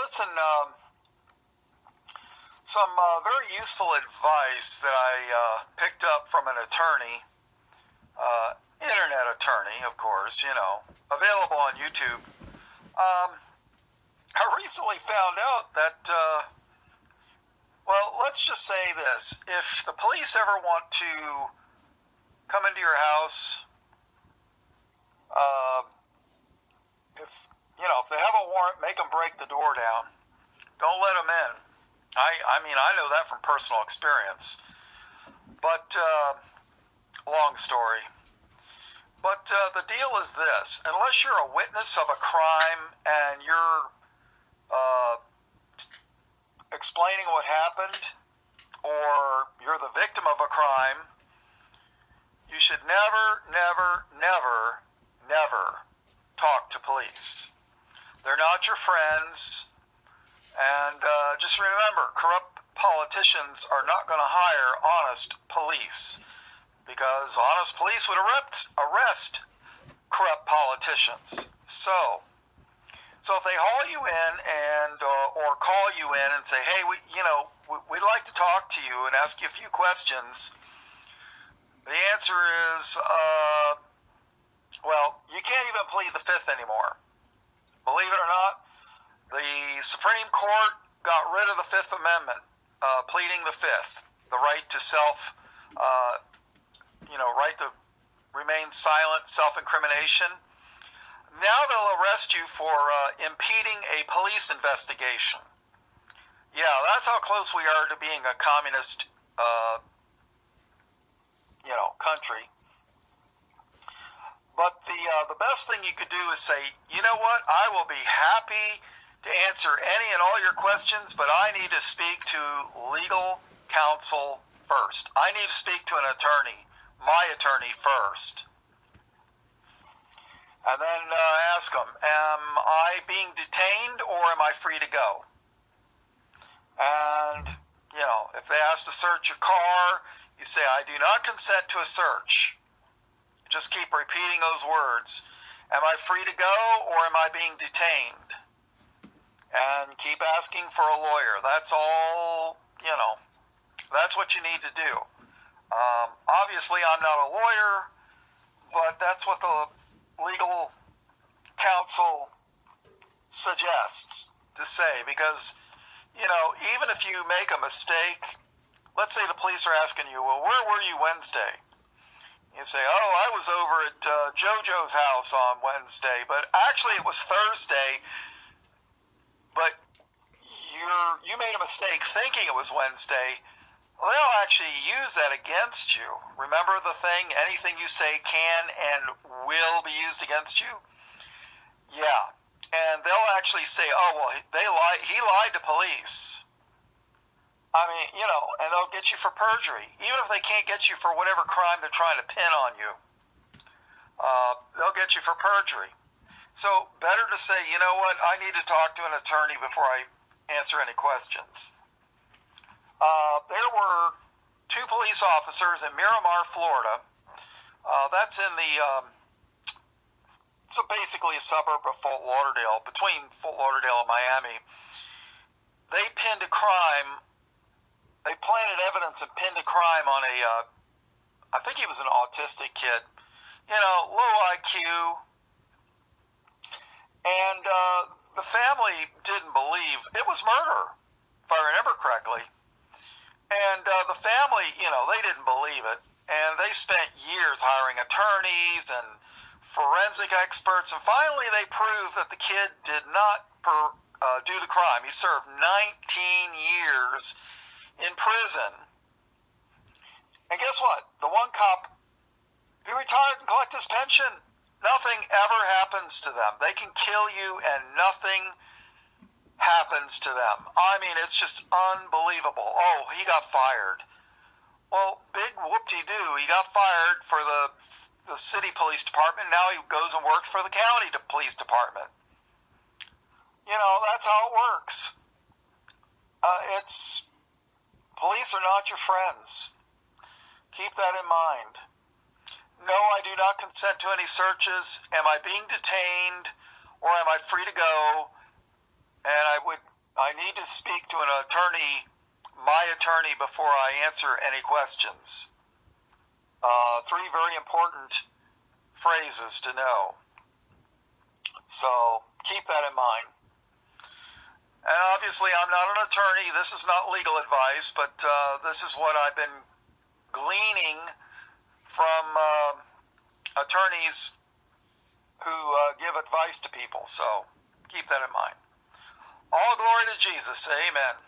listen, some very useful advice that I picked up from an attorney, internet attorney, of course, available on YouTube. I recently found out that, well, let's just say this. If the police ever want to come into your house, if they have a warrant, make them break the door down. Don't let them in. I mean, I know that from personal experience. But, long story. But the deal is this. Unless you're a witness of a crime and you're explaining what happened, or you're the victim of a crime, you should never, never, never, never talk to police. They're not your friends. And just remember, corrupt politicians are not going to hire honest police, because honest police would arrest corrupt politicians. So if they haul you in and or call you in and say, hey, we'd like to talk to you and ask you a few questions, the answer is, well, you can't even plead the Fifth anymore. Believe it or not, the Supreme Court got rid of the Fifth Amendment, pleading the Fifth, the right to right to remain silent, self-incrimination. Now they'll arrest you for impeding a police investigation. Yeah, that's how close we are to being a communist, country. But the best thing you could do is say, you know what, I will be happy to answer any and all your questions, but I need to speak to legal counsel first. I need to speak to an attorney, my attorney first. And then ask them, am I being detained or am I free to go? And, if they ask to search your car, you say, I do not consent to a search. Just keep repeating those words. Am I free to go or am I being detained? And keep asking for a lawyer. That's all, that's what you need to do. Obviously, I'm not a lawyer, but that's what the legal counsel suggests to say, because, even if you make a mistake, let's say the police are asking you, well, where were you Wednesday? You say, oh, I was over at JoJo's house on Wednesday, but actually it was Thursday, but you made a mistake thinking it was Wednesday. Well, they'll actually use that against you. Remember the thing, anything you say can and will be used against you? Yeah. And they'll actually say, oh, well, he lied to police. I mean, and they'll get you for perjury. Even if they can't get you for whatever crime they're trying to pin on you, they'll get you for perjury. So better to say, you know what, I need to talk to an attorney before I answer any questions. There were 2 police officers in Miramar, Florida. That's in so basically a suburb of Fort Lauderdale, between Fort Lauderdale and Miami. They pinned a crime. They planted evidence and pinned a crime on I think he was an autistic kid, low IQ. And the family didn't believe it was murder, if I remember correctly. And the family, they didn't believe it. And they spent years hiring attorneys and forensic experts. And finally they proved that the kid did not do the crime. He served 19 years in prison. And guess what? The one cop, he retired and collected his pension. Nothing ever happens to them. They can kill you and nothing happens to them. I mean, it's just unbelievable. Oh, he got fired. Well, big whoop-de-doo. He got fired for the city police department. Now he goes and works for the county police department. That's how it works. Police are not your friends. Keep that in mind. No, I do not consent to any searches. Am I being detained or am I free to go? And I would need to speak to an attorney, my attorney, before I answer any questions. Three very important phrases to know. So keep that in mind. And obviously, I'm not an attorney. This is not legal advice, but this is what I've been gleaning from attorneys who give advice to people. So keep that in mind. All glory to Jesus. Amen.